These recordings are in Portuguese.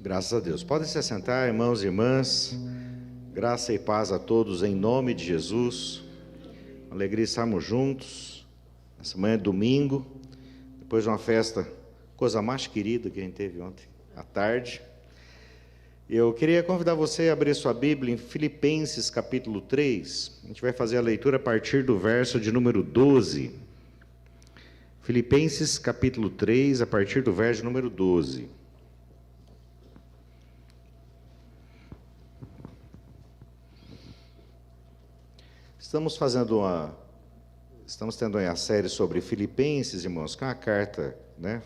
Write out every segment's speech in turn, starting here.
Graças a Deus. Podem se assentar, irmãos e irmãs. Graça e paz a todos em nome de Jesus. Alegria estarmos juntos nessa manhã de domingo, depois de uma festa, coisa mais querida que a gente teve ontem à tarde. Eu queria convidar você a abrir sua Bíblia em Filipenses capítulo 3. A gente vai fazer a leitura a partir do verso de número 12. Filipenses capítulo 3, a partir do verso número 12. Estamos tendo aí a série sobre Filipenses, irmãos, que é uma carta, né?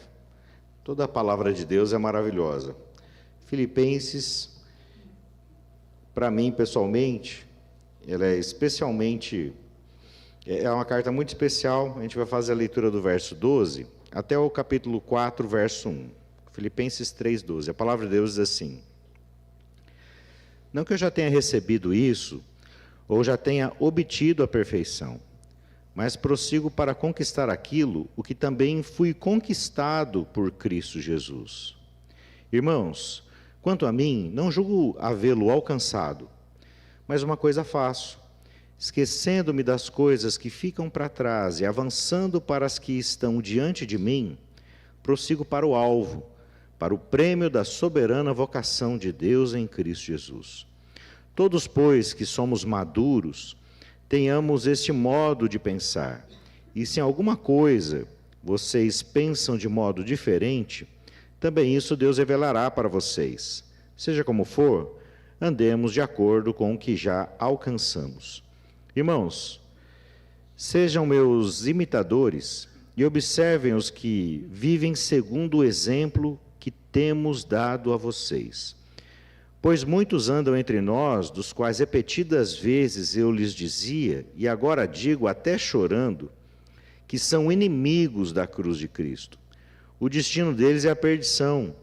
Toda a palavra de Deus é maravilhosa. Filipenses, para mim, pessoalmente, ela é uma carta muito especial. A gente vai fazer a leitura do verso 12 até o capítulo 4, verso 1. Filipenses 3, 12. A palavra de Deus diz assim: não que eu já tenha recebido isso, ou já tenha obtido a perfeição, mas prossigo para conquistar aquilo, o que também fui conquistado por Cristo Jesus. Irmãos, quanto a mim, não julgo havê-lo alcançado, mas uma coisa faço, esquecendo-me das coisas que ficam para trás e avançando para as que estão diante de mim, prossigo para o alvo, para o prêmio da soberana vocação de Deus em Cristo Jesus. Todos, pois, que somos maduros, tenhamos este modo de pensar. E se em alguma coisa vocês pensam de modo diferente, também isso Deus revelará para vocês. Seja como for, andemos de acordo com o que já alcançamos. Irmãos, sejam meus imitadores e observem os que vivem segundo o exemplo que temos dado a vocês. Pois muitos andam entre nós, dos quais repetidas vezes eu lhes dizia, e agora digo até chorando, que são inimigos da cruz de Cristo. O destino deles é a perdição,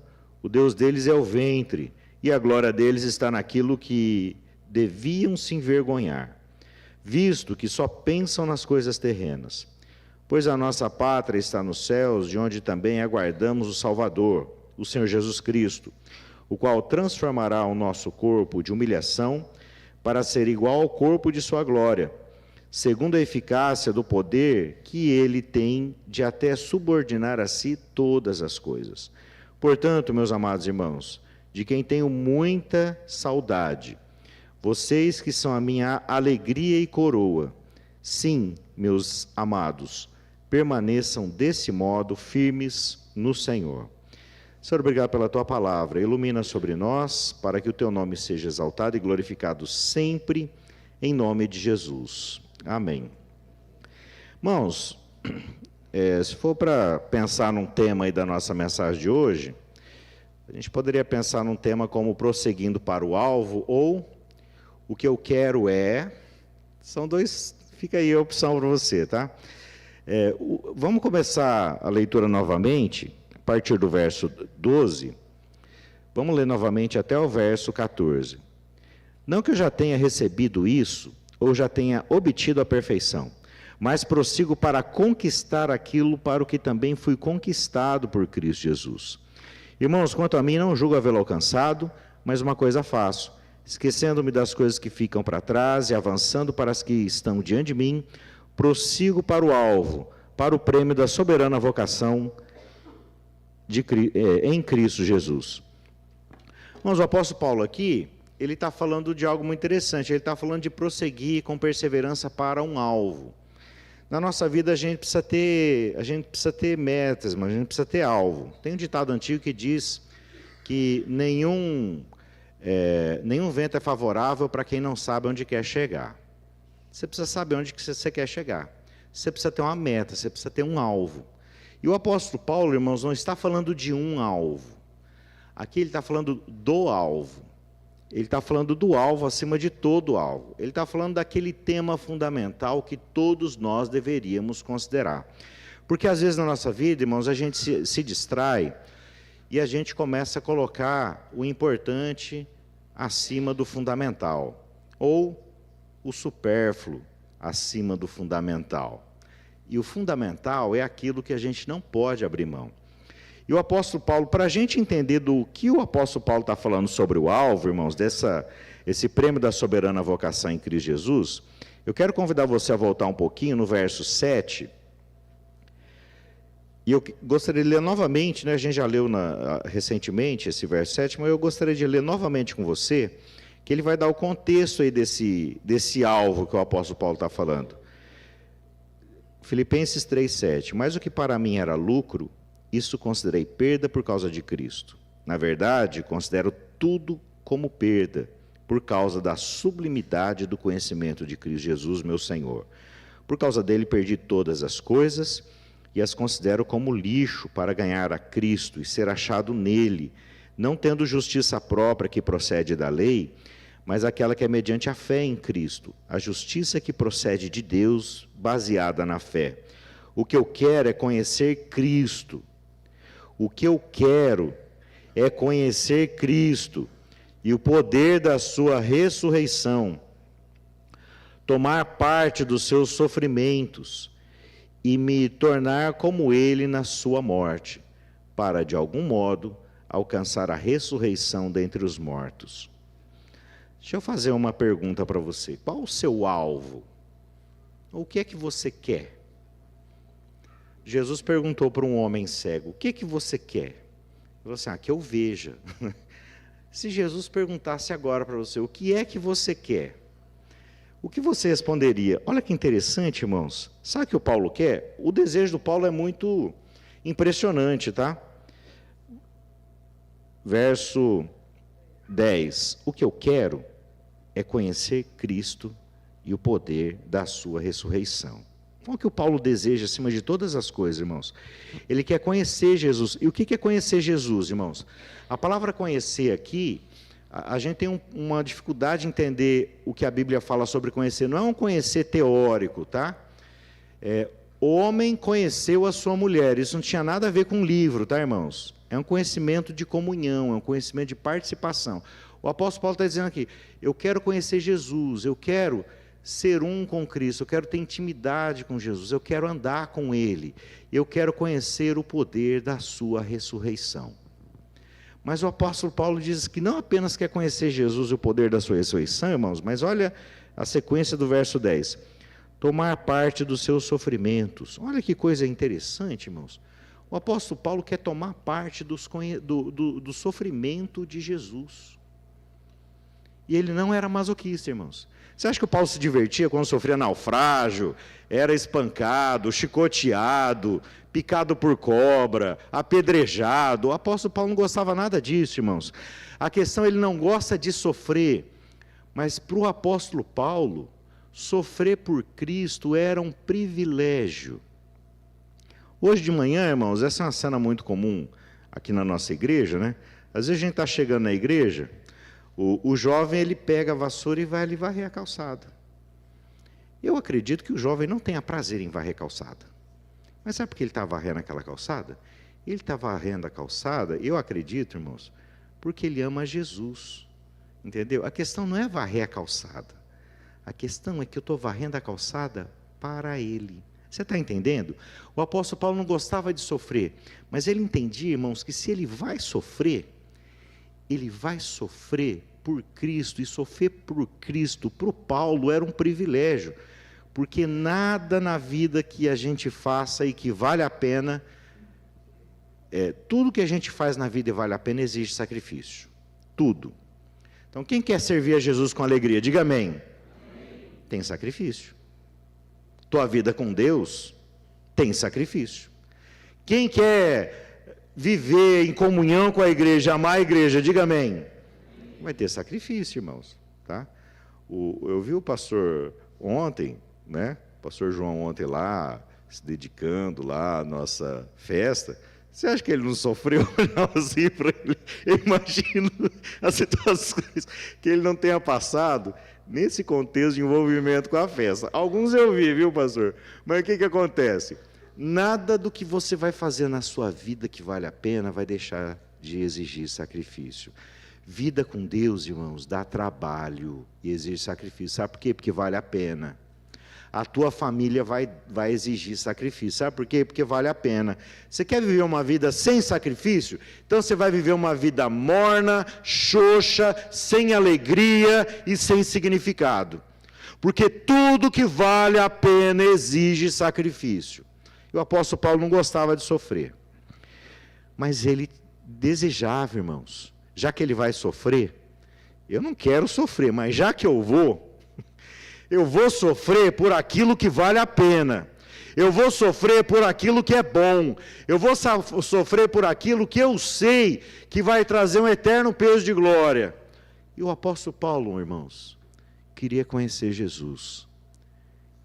o Deus deles é o ventre, e a glória deles está naquilo que deviam se envergonhar, visto que só pensam nas coisas terrenas. Pois a nossa pátria está nos céus, de onde também aguardamos o Salvador, o Senhor Jesus Cristo, o qual transformará o nosso corpo de humilhação para ser igual ao corpo de sua glória, segundo a eficácia do poder que ele tem de até subordinar a si todas as coisas. Portanto, meus amados irmãos, de quem tenho muita saudade, vocês que são a minha alegria e coroa, sim, meus amados, permaneçam desse modo firmes no Senhor. Senhor, obrigado pela Tua palavra. Ilumina sobre nós, para que o Teu nome seja exaltado e glorificado sempre, em nome de Jesus. Amém. Irmãos, se for para pensar num tema aí da nossa mensagem de hoje, a gente poderia pensar num tema como prosseguindo para o alvo, ou o que eu quero é... São dois, fica aí a opção para você, tá? Vamos começar a leitura novamente, a partir do verso 12, vamos ler novamente até o verso 14. Não que eu já tenha recebido isso, ou já tenha obtido a perfeição, mas prossigo para conquistar aquilo para o que também fui conquistado por Cristo Jesus. Irmãos, quanto a mim, não julgo havê-lo alcançado, mas uma coisa faço, esquecendo-me das coisas que ficam para trás e avançando para as que estão diante de mim, prossigo para o alvo, para o prêmio da soberana vocação em Cristo Jesus. Mas o apóstolo Paulo aqui, ele está falando de algo muito interessante. Ele está falando de prosseguir com perseverança para um alvo. Na nossa vida a gente precisa ter metas, mas a gente precisa ter alvo. Tem um ditado antigo que diz que nenhum vento é favorável para quem não sabe onde quer chegar. Você precisa saber onde você quer chegar. Você precisa ter uma meta, você precisa ter um alvo. E o apóstolo Paulo, irmãos, não está falando de um alvo. Aqui ele está falando do alvo. Ele está falando do alvo acima de todo alvo. Ele está falando daquele tema fundamental que todos nós deveríamos considerar. Porque às vezes na nossa vida, irmãos, a gente se distrai e a gente começa a colocar o importante acima do fundamental. Ou o supérfluo acima do fundamental. E o fundamental é aquilo que a gente não pode abrir mão. E o apóstolo Paulo, para a gente entender do que o apóstolo Paulo está falando sobre o alvo, irmãos, esse prêmio da soberana vocação em Cristo Jesus, eu quero convidar você a voltar um pouquinho no verso 7. E eu gostaria de ler novamente, né? A gente já leu recentemente esse verso 7, mas eu gostaria de ler novamente com você, que ele vai dar o contexto aí desse alvo que o apóstolo Paulo está falando. Filipenses 3,7. Mas o que para mim era lucro, isso considerei perda por causa de Cristo. Na verdade, considero tudo como perda, por causa da sublimidade do conhecimento de Cristo Jesus, meu Senhor. Por causa dele perdi todas as coisas e as considero como lixo para ganhar a Cristo e ser achado nele, não tendo justiça própria que procede da lei, mas aquela que é mediante a fé em Cristo, a justiça que procede de Deus, baseada na fé. O que eu quero é conhecer Cristo. O que eu quero é conhecer Cristo e o poder da sua ressurreição, tomar parte dos seus sofrimentos e me tornar como ele na sua morte, para, de algum modo, alcançar a ressurreição dentre os mortos. Deixa eu fazer uma pergunta para você. Qual o seu alvo? O que é que você quer? Jesus perguntou para um homem cego, o que é que você quer? Ele falou assim, que eu veja. Se Jesus perguntasse agora para você, o que é que você quer? O que você responderia? Olha que interessante, irmãos. Sabe o que o Paulo quer? O desejo do Paulo é muito impressionante, tá? Verso 10. O que eu quero é conhecer Cristo e o poder da sua ressurreição. Qual que o Paulo deseja acima de todas as coisas, irmãos? Ele quer conhecer Jesus. E o que é conhecer Jesus, irmãos? A palavra conhecer aqui, a gente tem uma dificuldade de entender o que a Bíblia fala sobre conhecer. Não é um conhecer teórico, tá? O homem conheceu a sua mulher. Isso não tinha nada a ver com livro, tá, irmãos? É um conhecimento de comunhão, é um conhecimento de participação. O apóstolo Paulo está dizendo aqui, eu quero conhecer Jesus, eu quero ser um com Cristo, eu quero ter intimidade com Jesus, eu quero andar com Ele, eu quero conhecer o poder da sua ressurreição. Mas o apóstolo Paulo diz que não apenas quer conhecer Jesus e o poder da sua ressurreição, irmãos, mas olha a sequência do verso 10. Tomar parte dos seus sofrimentos. Olha que coisa interessante, irmãos. O apóstolo Paulo quer tomar parte do sofrimento de Jesus. E ele não era masoquista, irmãos. Você acha que o Paulo se divertia quando sofria naufrágio, era espancado, chicoteado, picado por cobra, apedrejado? O apóstolo Paulo não gostava nada disso, irmãos. A questão, ele não gosta de sofrer, mas para o apóstolo Paulo, sofrer por Cristo era um privilégio. Hoje de manhã, irmãos, essa é uma cena muito comum aqui na nossa igreja, né? Às vezes a gente está chegando na igreja, o jovem, ele pega a vassoura e vai ali varrer a calçada. Eu acredito que o jovem não tenha prazer em varrer calçada. Mas sabe por que ele está varrendo aquela calçada? Ele está varrendo a calçada, eu acredito, irmãos, porque ele ama Jesus. Entendeu? A questão não é varrer a calçada. A questão é que eu estou varrendo a calçada para ele. Você está entendendo? O apóstolo Paulo não gostava de sofrer, mas ele entendia, irmãos, que se ele vai sofrer por Cristo, e sofrer por Cristo, para o Paulo, era um privilégio, porque nada na vida que a gente faça e que vale a pena, tudo que a gente faz na vida e vale a pena exige sacrifício, tudo. Então, quem quer servir a Jesus com alegria, diga amém. Amém. Tem sacrifício. Tua vida com Deus tem sacrifício. Quem quer viver em comunhão com a igreja, amar a igreja, diga amém. Vai ter sacrifício, irmãos, tá? Eu vi o pastor ontem, né? O pastor João ontem lá, se dedicando lá à nossa festa. Você acha que ele não sofreu? Não, assim, para ele? Eu imagino as situações que ele não tenha passado nesse contexto de envolvimento com a festa. Alguns eu vi, viu, pastor? Mas o que acontece? Nada do que você vai fazer na sua vida que vale a pena vai deixar de exigir sacrifício. Vida com Deus, irmãos, dá trabalho e exige sacrifício. Sabe por quê? Porque vale a pena. a tua família vai exigir sacrifício. Sabe por quê? Porque vale a pena. Você quer viver uma vida sem sacrifício? Então você vai viver uma vida morna, xoxa, sem alegria e sem significado. Porque tudo que vale a pena exige sacrifício. E o apóstolo Paulo não gostava de sofrer. Mas ele desejava, irmãos, já que ele vai sofrer, eu não quero sofrer, mas já que eu vou sofrer por aquilo que vale a pena. Eu vou sofrer por aquilo que é bom. Eu vou sofrer por aquilo que eu sei que vai trazer um eterno peso de glória. E o apóstolo Paulo, irmãos, queria conhecer Jesus.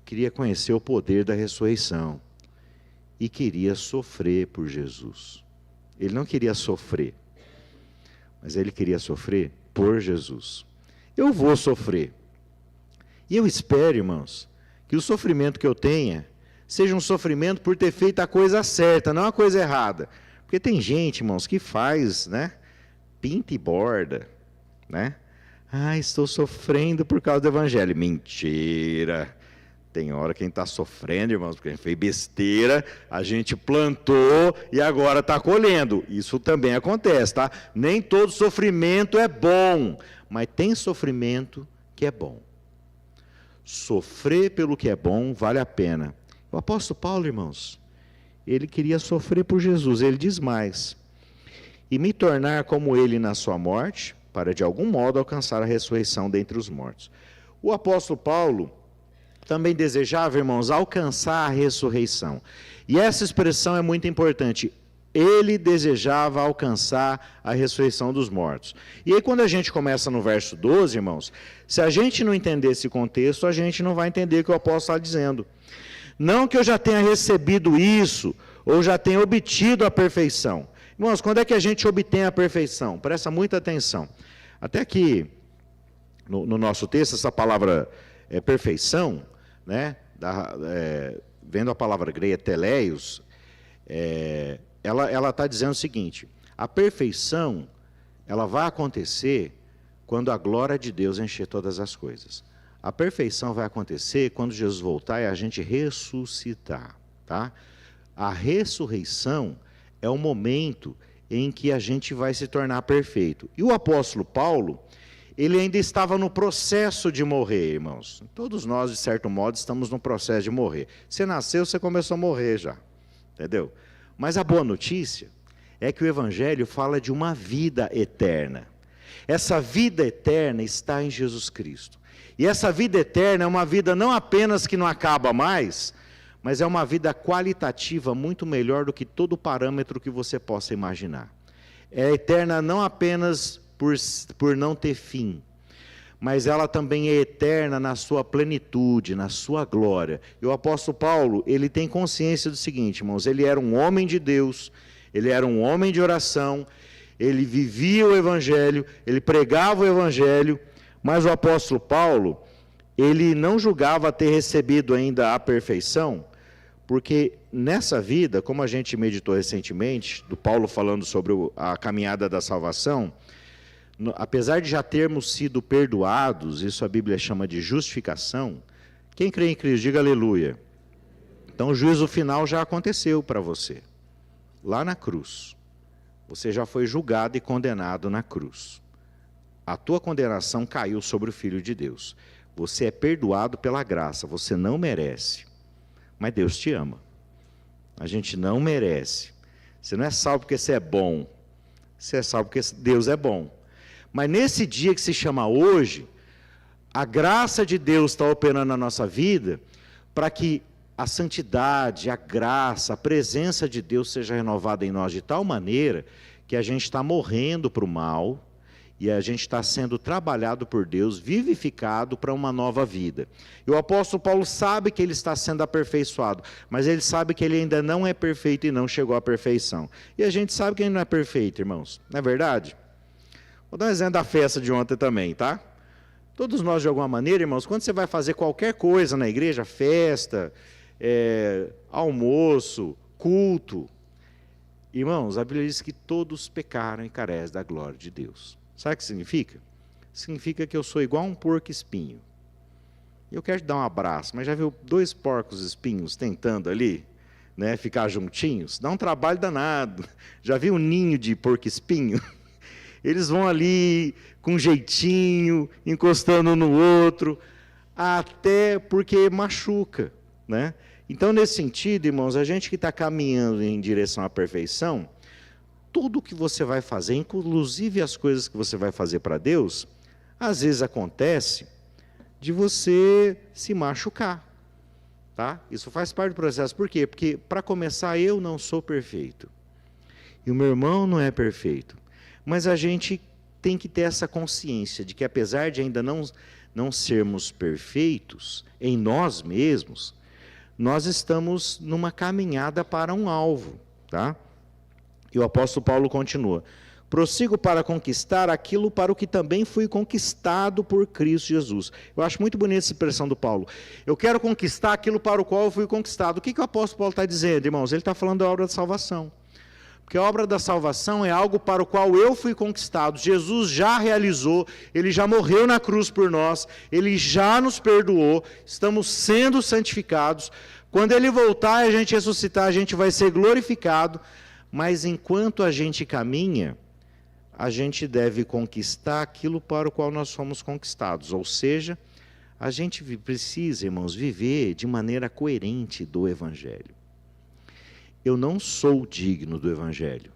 Queria conhecer o poder da ressurreição. E queria sofrer por Jesus. Ele não queria sofrer, mas ele queria sofrer por Jesus. Eu vou sofrer. E eu espero, irmãos, que o sofrimento que eu tenha seja um sofrimento por ter feito a coisa certa, não a coisa errada. Porque tem gente, irmãos, que faz, né? Pinta e borda, né? Ah, estou sofrendo por causa do evangelho. Mentira! Tem hora que a gente está sofrendo, irmãos, porque a gente fez besteira, a gente plantou e agora está colhendo. Isso também acontece, tá? Nem todo sofrimento é bom, mas tem sofrimento que é bom. Sofrer pelo que é bom vale a pena. O apóstolo Paulo, irmãos, ele queria sofrer por Jesus. Ele diz mais: e me tornar como ele na sua morte, para de algum modo alcançar a ressurreição dentre os mortos. O apóstolo Paulo também desejava, irmãos, alcançar a ressurreição. E essa expressão é muito importante. Ele desejava alcançar a ressurreição dos mortos. E aí quando a gente começa no verso 12, irmãos, se a gente não entender esse contexto, a gente não vai entender o que o apóstolo está dizendo. Não que eu já tenha recebido isso, ou já tenha obtido a perfeição. Irmãos, quando é que a gente obtém a perfeição? Presta muita atenção. Até aqui, no nosso texto, essa palavra perfeição, né, vendo a palavra grega teleios, ela está dizendo o seguinte: a perfeição, ela vai acontecer quando a glória de Deus encher todas as coisas. A perfeição vai acontecer quando Jesus voltar e a gente ressuscitar, tá? A ressurreição é o momento em que a gente vai se tornar perfeito. E o apóstolo Paulo, ele ainda estava no processo de morrer, irmãos. Todos nós, de certo modo, estamos no processo de morrer. Você nasceu, você começou a morrer já, entendeu? Mas a boa notícia é que o Evangelho fala de uma vida eterna. Essa vida eterna está em Jesus Cristo. E essa vida eterna é uma vida não apenas que não acaba mais, mas é uma vida qualitativa muito melhor do que todo parâmetro que você possa imaginar. É eterna não apenas por não ter fim, mas ela também é eterna na sua plenitude, na sua glória. E o apóstolo Paulo, ele tem consciência do seguinte, irmãos: ele era um homem de Deus, ele era um homem de oração, ele vivia o Evangelho, ele pregava o Evangelho, mas o apóstolo Paulo, ele não julgava ter recebido ainda a perfeição, porque nessa vida, como a gente meditou recentemente, do Paulo falando sobre a caminhada da salvação, apesar de já termos sido perdoados, isso a Bíblia chama de justificação. Quem crê em Cristo, diga aleluia. Então o juízo final já aconteceu para você, lá na cruz. Você já foi julgado e condenado na cruz. A tua condenação caiu sobre o Filho de Deus. Você é perdoado pela graça, você não merece. Mas Deus te ama. A gente não merece. Você não é salvo porque você é bom. Você é salvo porque Deus é bom. Mas nesse dia que se chama hoje, a graça de Deus está operando na nossa vida para que a santidade, a graça, a presença de Deus seja renovada em nós de tal maneira que a gente está morrendo para o mal e a gente está sendo trabalhado por Deus, vivificado para uma nova vida. E o apóstolo Paulo sabe que ele está sendo aperfeiçoado, mas ele sabe que ele ainda não é perfeito e não chegou à perfeição. E a gente sabe que ele não é perfeito, irmãos, não é verdade? Vou dar um exemplo da festa de ontem também, tá? Todos nós, de alguma maneira, irmãos, quando você vai fazer qualquer coisa na igreja, festa, almoço, culto, irmãos, a Bíblia diz que todos pecaram e carecem da glória de Deus. Sabe o que significa? Significa que eu sou igual a um porco espinho. eu quero te dar um abraço, mas já viu 2 porcos espinhos tentando ali, né, ficar juntinhos? Dá um trabalho danado. Já viu um ninho de porco-espinho? Eles vão ali com jeitinho, encostando um no outro, até porque machuca, né? Então, nesse sentido, irmãos, a gente que está caminhando em direção à perfeição, tudo que você vai fazer, inclusive as coisas que você vai fazer para Deus, às vezes acontece de você se machucar, tá? Isso faz parte do processo. Por quê? Porque, para começar, eu não sou perfeito. E o meu irmão não é perfeito. Mas a gente tem que ter essa consciência de que, apesar de ainda não sermos perfeitos em nós mesmos, nós estamos numa caminhada para um alvo, tá? E o apóstolo Paulo continua: prossigo para conquistar aquilo para o que também fui conquistado por Cristo Jesus. Eu acho muito bonita essa expressão do Paulo. Eu quero conquistar aquilo para o qual eu fui conquistado. O que o apóstolo Paulo está dizendo, irmãos? Ele está falando da obra da salvação. Porque a obra da salvação é algo para o qual eu fui conquistado. Jesus já realizou, Ele já morreu na cruz por nós, Ele já nos perdoou, estamos sendo santificados. Quando Ele voltar e a gente ressuscitar, a gente vai ser glorificado. Mas enquanto a gente caminha, a gente deve conquistar aquilo para o qual nós fomos conquistados. Ou seja, a gente precisa, irmãos, viver de maneira coerente do Evangelho. Eu não sou digno do Evangelho,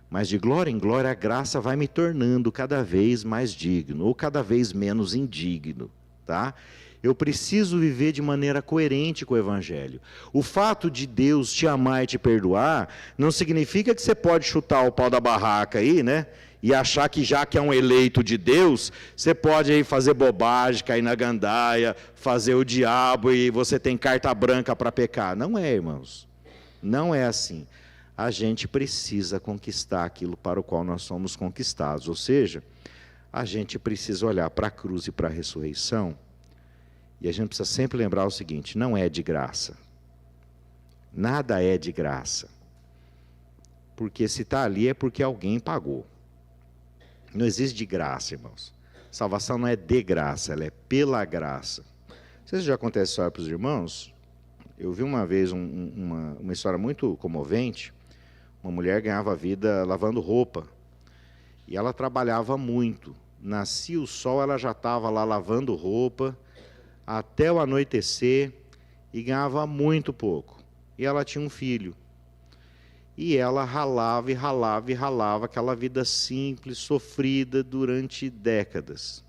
mas de glória em glória a graça vai me tornando cada vez mais digno, ou cada vez menos indigno, tá? Eu preciso viver de maneira coerente com o Evangelho. O fato de Deus te amar e te perdoar, não significa que você pode chutar o pau da barraca aí, né? E achar que já que é um eleito de Deus, você pode aí fazer bobagem, cair na gandaia, fazer o diabo e você tem carta branca para pecar. Não é, irmãos. Não é assim. A gente precisa conquistar aquilo para o qual nós somos conquistados. Ou seja, a gente precisa olhar para a cruz e para a ressurreição. E a gente precisa sempre lembrar o seguinte: não é de graça. Nada é de graça. Porque se está ali é porque alguém pagou. Não existe de graça, irmãos. Salvação não é de graça, ela é pela graça. Não sei se já acontece isso para os irmãos. Eu vi uma vez uma história muito comovente. Uma mulher ganhava vida lavando roupa. E ela trabalhava muito. Nascia o sol, ela já estava lá lavando roupa até o anoitecer e ganhava muito pouco. E ela tinha um filho. E ela ralava e ralava e ralava, aquela vida simples, sofrida durante décadas.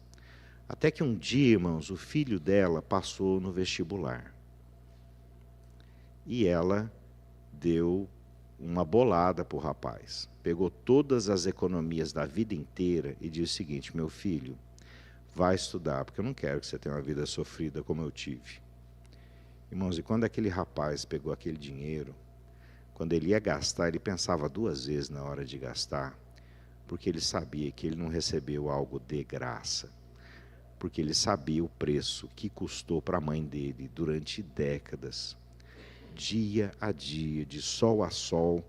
Até que um dia, irmãos, o filho dela passou no vestibular. E ela deu uma bolada para o rapaz. Pegou todas as economias da vida inteira e disse o seguinte: meu filho, vai estudar, porque eu não quero que você tenha uma vida sofrida como eu tive. Irmãos, e quando aquele rapaz pegou aquele dinheiro, quando ele ia gastar, ele pensava 2 vezes na hora de gastar, porque ele sabia que ele não recebeu algo de graça, porque ele sabia o preço que custou para a mãe dele durante décadas. Dia a dia, de sol a sol,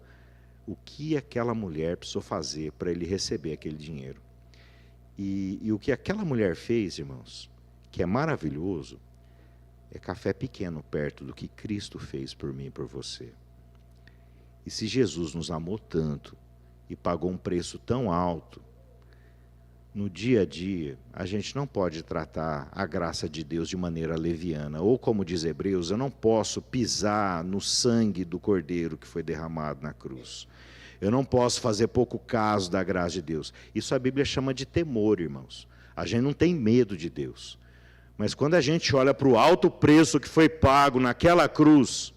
o que aquela mulher precisou fazer para ele receber aquele dinheiro. E o que aquela mulher fez, irmãos, que é maravilhoso, é café pequeno perto do que Cristo fez por mim e por você. E se Jesus nos amou tanto e pagou um preço tão alto, no dia a dia, a gente não pode tratar a graça de Deus de maneira leviana. Ou, como diz Hebreus, eu não posso pisar no sangue do Cordeiro que foi derramado na cruz. Eu não posso fazer pouco caso da graça de Deus. Isso a Bíblia chama de temor, irmãos. A gente não tem medo de Deus. Mas quando a gente olha para o alto preço que foi pago naquela cruz,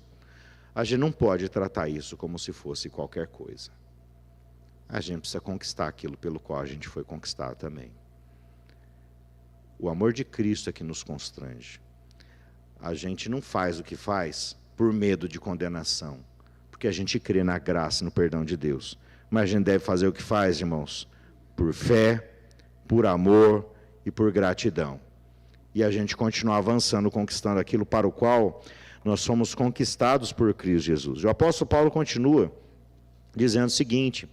a gente não pode tratar isso como se fosse qualquer coisa. A gente precisa conquistar aquilo pelo qual a gente foi conquistado também. O amor de Cristo é que nos constrange. A gente não faz o que faz por medo de condenação, porque a gente crê na graça e no perdão de Deus. Mas a gente deve fazer o que faz, irmãos, por fé, por amor e por gratidão. E a gente continuar avançando, conquistando aquilo para o qual nós somos conquistados por Cristo Jesus. O apóstolo Paulo continua dizendo o seguinte: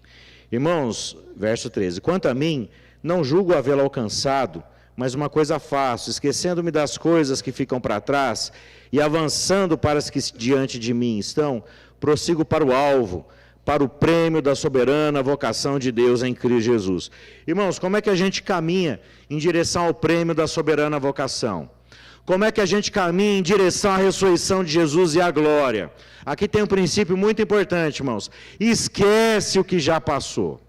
irmãos, verso 13, quanto a mim, não julgo havê-lo alcançado, mas uma coisa faço, esquecendo-me das coisas que ficam para trás e avançando para as que diante de mim estão, prossigo para o alvo, para o prêmio da soberana vocação de Deus em Cristo Jesus. Irmãos, como é que a gente caminha em direção ao prêmio da soberana vocação? Como é que a gente caminha em direção à ressurreição de Jesus e à glória? Aqui tem um princípio muito importante, irmãos. Esquece o que já passou.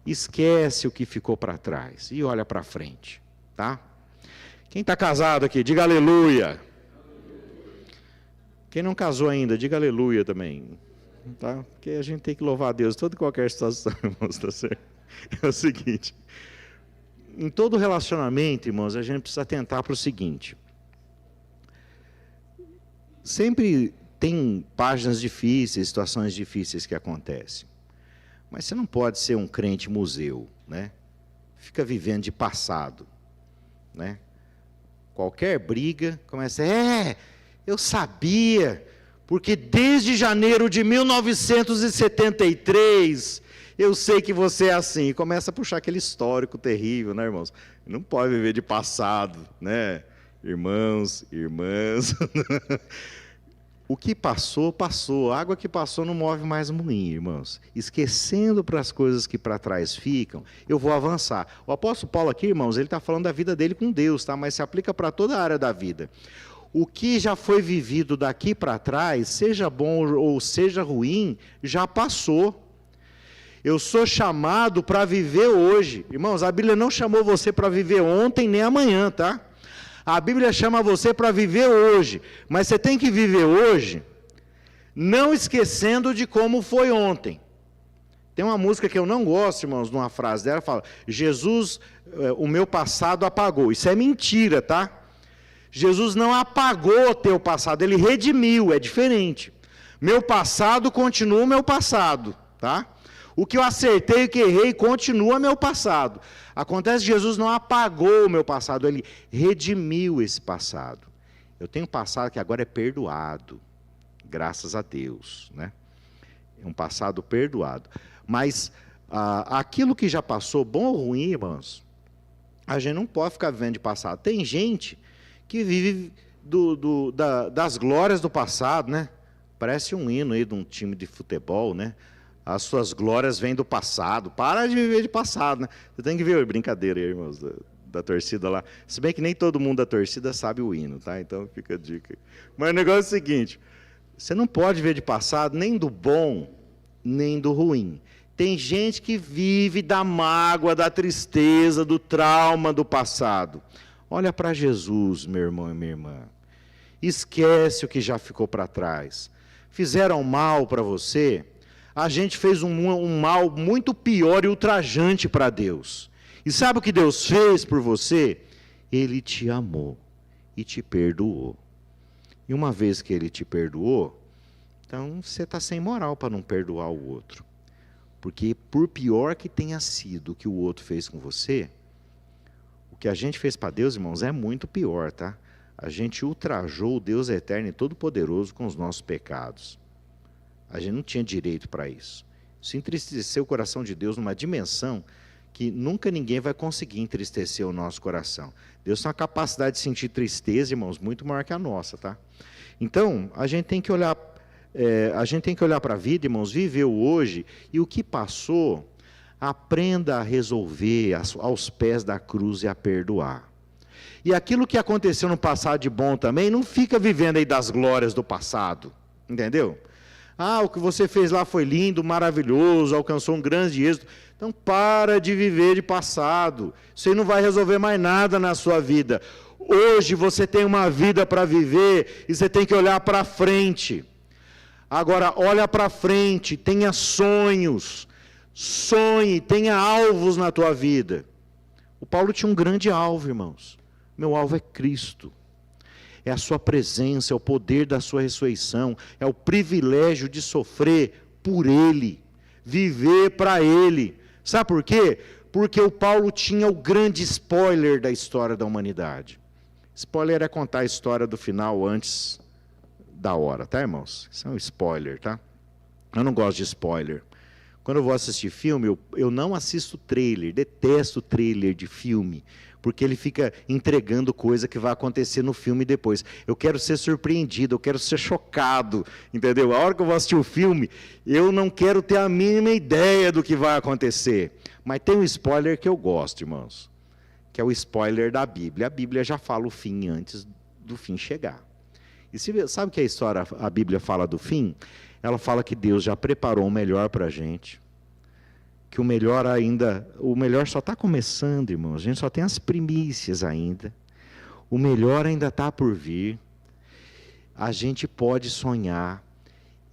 Esquece o que ficou para trás e olha para frente, tá? Quem está casado aqui, diga aleluia. Quem não casou ainda, diga aleluia também, tá? Porque a gente tem que louvar a Deus em toda e qualquer situação, irmãos, tá certo? É o seguinte, em todo relacionamento, irmãos, a gente precisa atentar para o seguinte, sempre tem páginas difíceis, situações difíceis que acontecem. Mas você não pode ser um crente museu, né? Fica vivendo de passado, né? Qualquer briga começa, eu sabia, porque desde janeiro de 1973, eu sei que você é assim. E começa a puxar aquele histórico terrível, né, irmãos? Não pode viver de passado, né? Irmãos, irmãs... O que passou, passou. A água que passou não move mais moinho, irmãos. Esquecendo para as coisas que para trás ficam, eu vou avançar. O apóstolo Paulo aqui, irmãos, ele está falando da vida dele com Deus, tá? Mas se aplica para toda a área da vida. O que já foi vivido daqui para trás, seja bom ou seja ruim, já passou. Eu sou chamado para viver hoje. Irmãos, a Bíblia não chamou você para viver ontem nem amanhã, tá? A Bíblia chama você para viver hoje, mas você tem que viver hoje, não esquecendo de como foi ontem. Tem uma música que eu não gosto, irmãos, numa frase dela, fala, Jesus, o meu passado apagou. Isso é mentira, tá? Jesus não apagou o teu passado, ele redimiu, é diferente. Meu passado continua o meu passado, tá? O que eu acertei e que errei continua meu passado. Acontece que Jesus não apagou o meu passado, ele redimiu esse passado. Eu tenho um passado que agora é perdoado, graças a Deus, né? É um passado perdoado. Mas aquilo que já passou, bom ou ruim, irmãos, a gente não pode ficar vivendo de passado. Tem gente que vive das glórias do passado, né? Parece um hino aí de um time de futebol, né? As suas glórias vêm do passado. Para de viver de passado, né? Você tem que ver, brincadeira aí, irmãos, da torcida lá. Se bem que nem todo mundo da torcida sabe o hino, tá? Então fica a dica. Mas o negócio é o seguinte, você não pode ver de passado nem do bom, nem do ruim. Tem gente que vive da mágoa, da tristeza, do trauma do passado. Olha para Jesus, meu irmão e minha irmã. Esquece o que já ficou para trás. Fizeram mal para você, a gente fez um mal muito pior e ultrajante para Deus. E sabe o que Deus fez por você? Ele te amou e te perdoou. E uma vez que Ele te perdoou, então você está sem moral para não perdoar o outro. Porque por pior que tenha sido o que o outro fez com você, o que a gente fez para Deus, irmãos, é muito pior, tá? A gente ultrajou o Deus eterno e todo-poderoso com os nossos pecados. A gente não tinha direito para isso. Isso entristeceu o coração de Deus numa dimensão que nunca ninguém vai conseguir entristecer o nosso coração. Deus tem uma capacidade de sentir tristeza, irmãos, muito maior que a nossa, tá? Então, a gente tem que olhar para a vida, irmãos, viver o hoje, e o que passou, aprenda a resolver aos pés da cruz e a perdoar. E aquilo que aconteceu no passado de bom também, não fica vivendo aí das glórias do passado, entendeu? O que você fez lá foi lindo, maravilhoso, alcançou um grande êxito. Então para de viver de passado. Isso aí não vai resolver mais nada na sua vida. Hoje você tem uma vida para viver e você tem que olhar para frente. Agora olha para frente, tenha sonhos, sonhe, tenha alvos na tua vida. O Paulo tinha um grande alvo, irmãos. Meu alvo é Cristo. É a sua presença, é o poder da sua ressurreição, é o privilégio de sofrer por Ele, viver para Ele. Sabe por quê? Porque o Paulo tinha o grande spoiler da história da humanidade. Spoiler é contar a história do final antes da hora, tá, irmãos? Isso é um spoiler, tá? Eu não gosto de spoiler. Quando eu vou assistir filme, eu não assisto trailer, detesto trailer de filme, porque ele fica entregando coisa que vai acontecer no filme depois. Eu quero ser surpreendido, eu quero ser chocado, entendeu? A hora que eu vou assistir o filme, eu não quero ter a mínima ideia do que vai acontecer. Mas tem um spoiler que eu gosto, irmãos, que é o spoiler da Bíblia. A Bíblia já fala o fim antes do fim chegar. E sabe que a história, a Bíblia fala do fim? Ela fala que Deus já preparou o melhor para a gente, que o melhor só está começando, irmãos, a gente só tem as primícias ainda, o melhor ainda está por vir, a gente pode sonhar,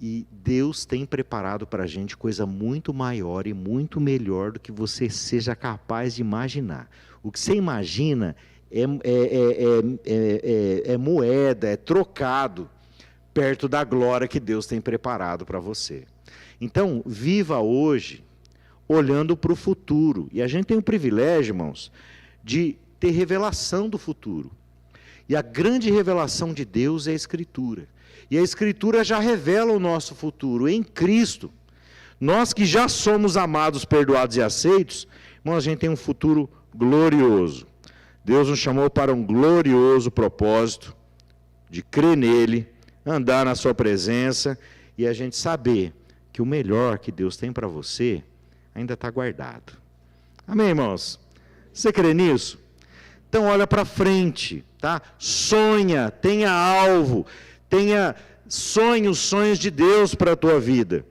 e Deus tem preparado para a gente coisa muito maior e muito melhor do que você seja capaz de imaginar. O que você imagina é moeda, é trocado, perto da glória que Deus tem preparado para você. Então, viva hoje, olhando para o futuro. E a gente tem o privilégio, irmãos, de ter revelação do futuro. E a grande revelação de Deus é a Escritura. E a Escritura já revela o nosso futuro em Cristo. Nós que já somos amados, perdoados e aceitos, irmãos, a gente tem um futuro glorioso. Deus nos chamou para um glorioso propósito de crer nele, andar na sua presença e a gente saber que o melhor que Deus tem para você ainda está guardado. Amém, irmãos? Você crê nisso? Então olha para frente, tá? Sonha, tenha alvo, sonhe os sonhos de Deus para a tua vida.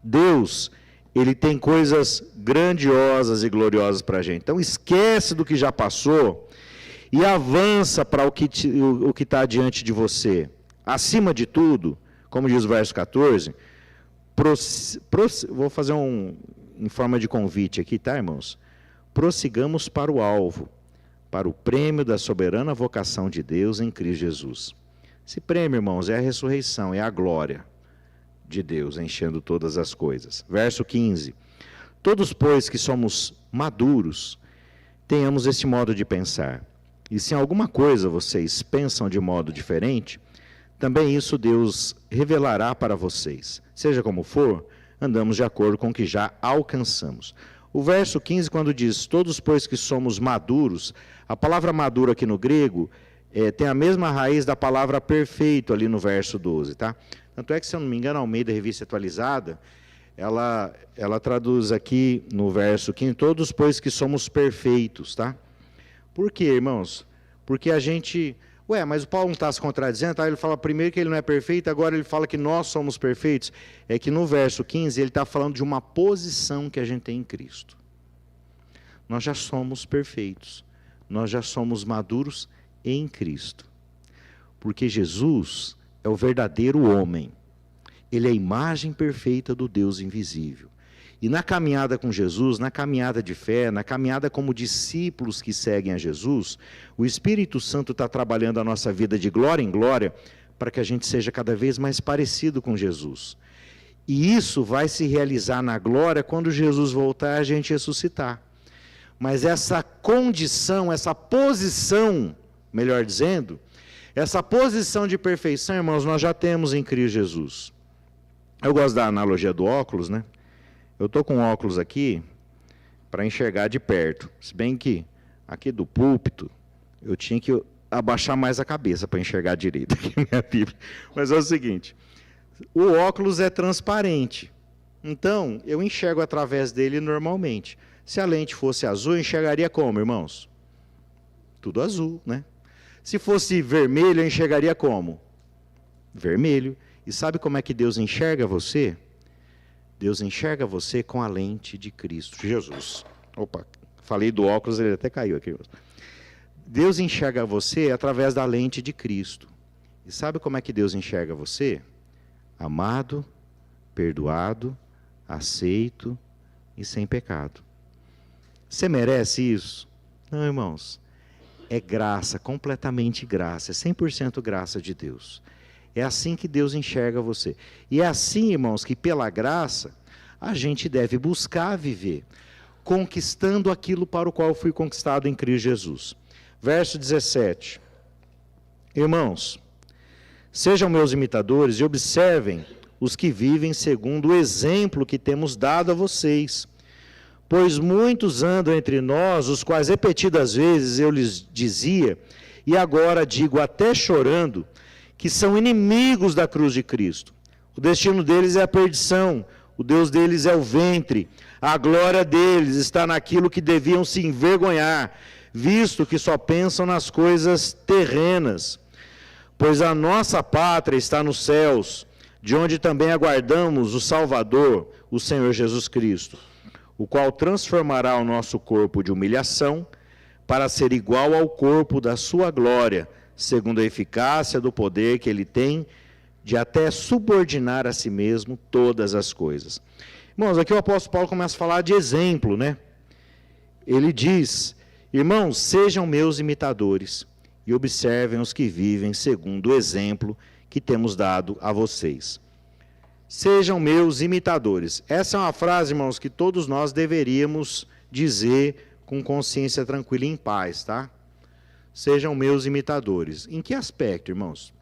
Deus, Ele tem coisas grandiosas e gloriosas para a gente. Então esquece do que já passou e avança para o que está diante de você. Acima de tudo, como diz o verso 14, vou fazer em forma de convite aqui, tá, irmãos? Prossigamos para o alvo, para o prêmio da soberana vocação de Deus em Cristo Jesus. Esse prêmio, irmãos, é a ressurreição, é a glória de Deus enchendo todas as coisas. Verso 15. Todos, pois, que somos maduros, tenhamos esse modo de pensar. E se em alguma coisa vocês pensam de modo diferente, também isso Deus revelará para vocês. Seja como for, andamos de acordo com o que já alcançamos. O verso 15, quando diz, todos pois que somos maduros, a palavra maduro aqui no grego tem a mesma raiz da palavra perfeito ali no verso 12, tá? Tanto é que, se eu não me engano, a Almeida Revista Atualizada, ela traduz aqui no verso 15, todos pois que somos perfeitos, tá? Por quê, irmãos? Porque a gente... mas o Paulo não está se contradizendo, tá? Ele fala primeiro que ele não é perfeito, agora ele fala que nós somos perfeitos. É que no verso 15 ele está falando de uma posição que a gente tem em Cristo. Nós já somos perfeitos, nós já somos maduros em Cristo. Porque Jesus é o verdadeiro homem, ele é a imagem perfeita do Deus invisível. E na caminhada com Jesus, na caminhada de fé, na caminhada como discípulos que seguem a Jesus, o Espírito Santo está trabalhando a nossa vida de glória em glória para que a gente seja cada vez mais parecido com Jesus. E isso vai se realizar na glória quando Jesus voltar e a gente ressuscitar. Mas essa condição, essa posição, melhor dizendo, essa posição de perfeição, irmãos, nós já temos em Cristo Jesus. Eu gosto da analogia do óculos, né? Eu estou com óculos aqui para enxergar de perto. Se bem que aqui do púlpito eu tinha que abaixar mais a cabeça para enxergar direito aqui minha Bíblia. Mas é o seguinte, o óculos é transparente. Então, eu enxergo através dele normalmente. Se a lente fosse azul, eu enxergaria como, irmãos? Tudo azul, né? Se fosse vermelho, eu enxergaria como? Vermelho. E sabe como é que Deus enxerga você? Deus enxerga você com a lente de Cristo Jesus. Opa, falei do óculos, ele até caiu aqui. Deus enxerga você através da lente de Cristo. E sabe como é que Deus enxerga você? Amado, perdoado, aceito e sem pecado. Você merece isso? Não, irmãos. É graça, completamente graça, é 100% graça de Deus. É assim que Deus enxerga você. E é assim, irmãos, que pela graça, a gente deve buscar viver, conquistando aquilo para o qual fui conquistado em Cristo Jesus. Verso 17. Irmãos, sejam meus imitadores e observem os que vivem segundo o exemplo que temos dado a vocês. Pois muitos andam entre nós, os quais repetidas vezes eu lhes dizia, e agora digo até chorando, que são inimigos da cruz de Cristo. O destino deles é a perdição, o Deus deles é o ventre, a glória deles está naquilo que deviam se envergonhar, visto que só pensam nas coisas terrenas. Pois a nossa pátria está nos céus, de onde também aguardamos o Salvador, o Senhor Jesus Cristo, o qual transformará o nosso corpo de humilhação para ser igual ao corpo da sua glória, segundo a eficácia do poder que ele tem de até subordinar a si mesmo todas as coisas. Irmãos, aqui o apóstolo Paulo começa a falar de exemplo, né? Ele diz: irmãos, sejam meus imitadores e observem os que vivem segundo o exemplo que temos dado a vocês. Sejam meus imitadores. Essa é uma frase, irmãos, que todos nós deveríamos dizer com consciência tranquila e em paz, tá? Sejam meus imitadores. Em que aspecto, irmãos?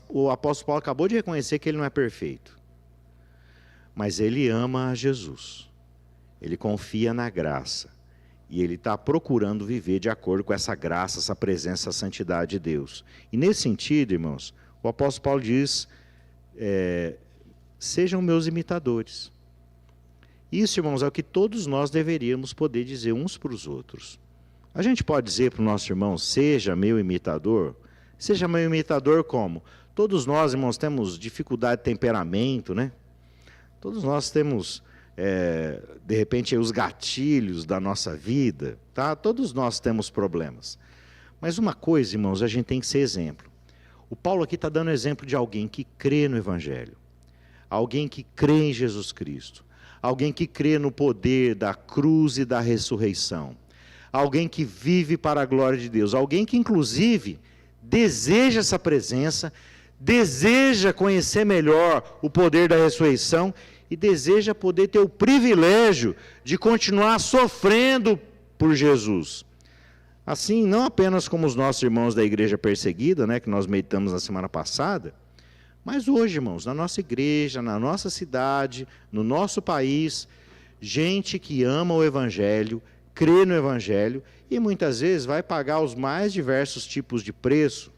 O apóstolo Paulo acabou de reconhecer que ele não é perfeito. Mas ele ama a Jesus. Ele confia na graça. E ele está procurando viver de acordo com essa graça, essa presença, essa santidade de Deus. E nesse sentido, irmãos, o apóstolo Paulo diz, sejam meus imitadores. Isso, irmãos, é o que todos nós deveríamos poder dizer uns para os outros. A gente pode dizer para o nosso irmão, seja meu imitador? Seja meu imitador como? Todos nós, irmãos, temos dificuldade de temperamento, né? Todos nós temos, de repente, os gatilhos da nossa vida, tá? Todos nós temos problemas. Mas uma coisa, irmãos, a gente tem que ser exemplo. O Paulo aqui está dando exemplo de alguém que crê no Evangelho. Alguém que crê em Jesus Cristo. Alguém que crê no poder da cruz e da ressurreição. Alguém que vive para a glória de Deus. Alguém que, inclusive, deseja essa presença, deseja conhecer melhor o poder da ressurreição e deseja poder ter o privilégio de continuar sofrendo por Jesus. Assim, não apenas como os nossos irmãos da igreja perseguida, né, que nós meditamos na semana passada, mas hoje, irmãos, na nossa igreja, na nossa cidade, no nosso país, gente que ama o Evangelho, crê no Evangelho e muitas vezes vai pagar os mais diversos tipos de preço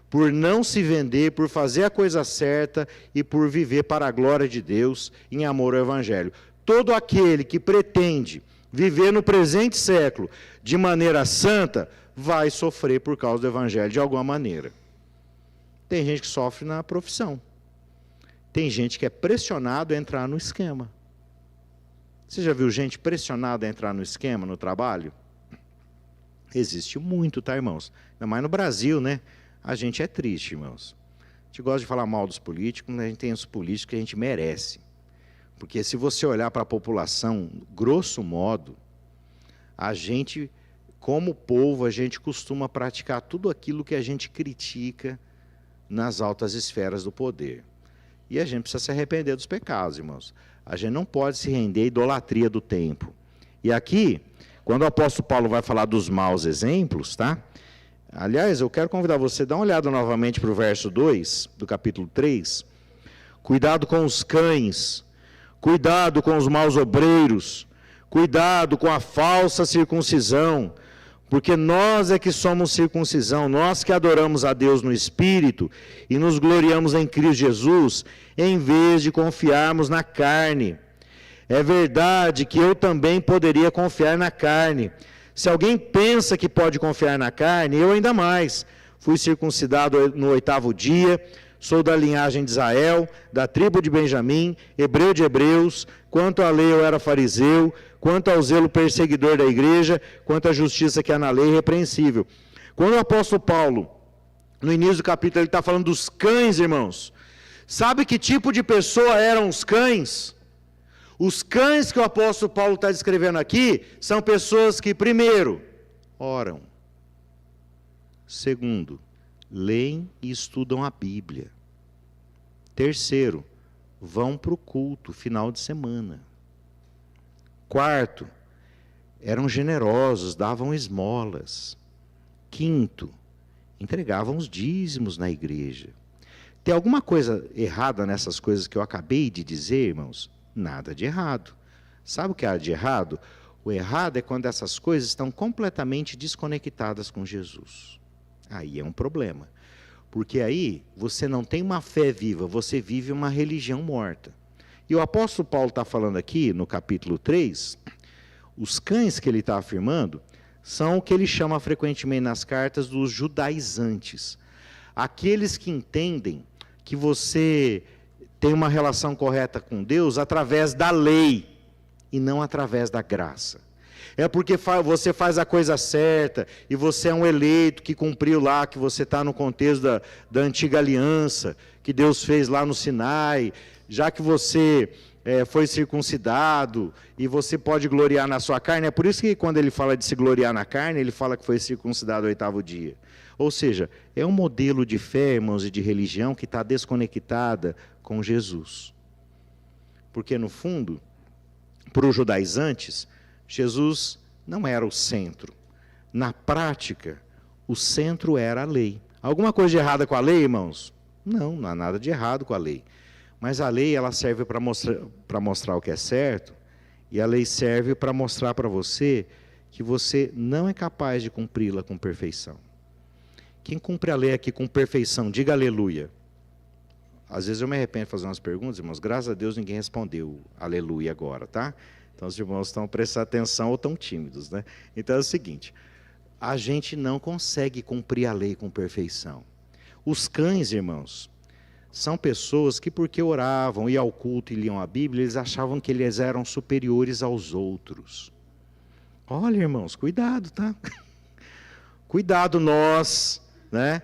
por não se vender, por fazer a coisa certa e por viver para a glória de Deus em amor ao Evangelho. Todo aquele que pretende viver no presente século de maneira santa vai sofrer por causa do Evangelho de alguma maneira. Tem gente que sofre na profissão. Tem gente que é pressionado a entrar no esquema. Você já viu gente pressionada a entrar no esquema, no trabalho? Existe muito, tá, irmãos? Ainda mais no Brasil, né? A gente é triste, irmãos. A gente gosta de falar mal dos políticos, mas a gente tem os políticos que a gente merece. Porque se você olhar para a população, grosso modo, a gente, como povo, a gente costuma praticar tudo aquilo que a gente critica nas altas esferas do poder. E a gente precisa se arrepender dos pecados, irmãos. A gente não pode se render à idolatria do tempo. E aqui, quando o apóstolo Paulo vai falar dos maus exemplos, tá? Aliás, eu quero convidar você a dar uma olhada novamente para o verso 2 do capítulo 3. Cuidado com os cães, cuidado com os maus obreiros, cuidado com a falsa circuncisão, porque nós é que somos circuncisão, nós que adoramos a Deus no Espírito e nos gloriamos em Cristo Jesus, em vez de confiarmos na carne. É verdade que eu também poderia confiar na carne. Se alguém pensa que pode confiar na carne, eu ainda mais. Fui circuncidado no 8º dia, sou da linhagem de Israel, da tribo de Benjamim, hebreu de hebreus, quanto à lei eu era fariseu, quanto ao zelo perseguidor da igreja, quanto à justiça que há na lei, irrepreensível. Quando o apóstolo Paulo, no início do capítulo, ele está falando dos cães, irmãos. Sabe que tipo de pessoa eram os cães? Os cães que o apóstolo Paulo está descrevendo aqui são pessoas que, primeiro, oram. Segundo, leem e estudam a Bíblia. Terceiro, vão para o culto, final de semana. Quarto, eram generosos, davam esmolas. Quinto, entregavam os dízimos na igreja. Tem alguma coisa errada nessas coisas que eu acabei de dizer, irmãos? Nada de errado. Sabe o que há de errado? O errado é quando essas coisas estão completamente desconectadas com Jesus. Aí é um problema. Porque aí você não tem uma fé viva, você vive uma religião morta. E o apóstolo Paulo está falando aqui, no capítulo 3, os cães que ele está afirmando são o que ele chama frequentemente nas cartas dos judaizantes. Aqueles que entendem que você tem uma relação correta com Deus através da lei e não através da graça. É porque você faz a coisa certa e você é um eleito que cumpriu lá, que você está no contexto da antiga aliança, que Deus fez lá no Sinai, já que você foi circuncidado e você pode gloriar na sua carne. É por isso que quando ele fala de se gloriar na carne, ele fala que foi circuncidado ao 8º dia. Ou seja, é um modelo de fé, irmãos, e de religião que está desconectada com Jesus. Porque, no fundo, para os judaizantes, Jesus não era o centro. Na prática, o centro era a lei. Alguma coisa de errada com a lei, irmãos? Não, não há nada de errado com a lei. Mas a lei, ela serve para mostrar o que é certo, e a lei serve para mostrar para você que você não é capaz de cumpri-la com perfeição. Quem cumpre a lei aqui com perfeição, diga aleluia. Às vezes eu me arrependo de fazer umas perguntas, irmãos, graças a Deus ninguém respondeu aleluia agora, tá? Então os irmãos estão prestando atenção ou estão tímidos, né? Então é o seguinte, a gente não consegue cumprir a lei com perfeição. Os cães, irmãos, são pessoas que porque oravam, iam ao culto e liam a Bíblia, eles achavam que eles eram superiores aos outros. Olha, irmãos, cuidado, tá? Cuidado nós, né?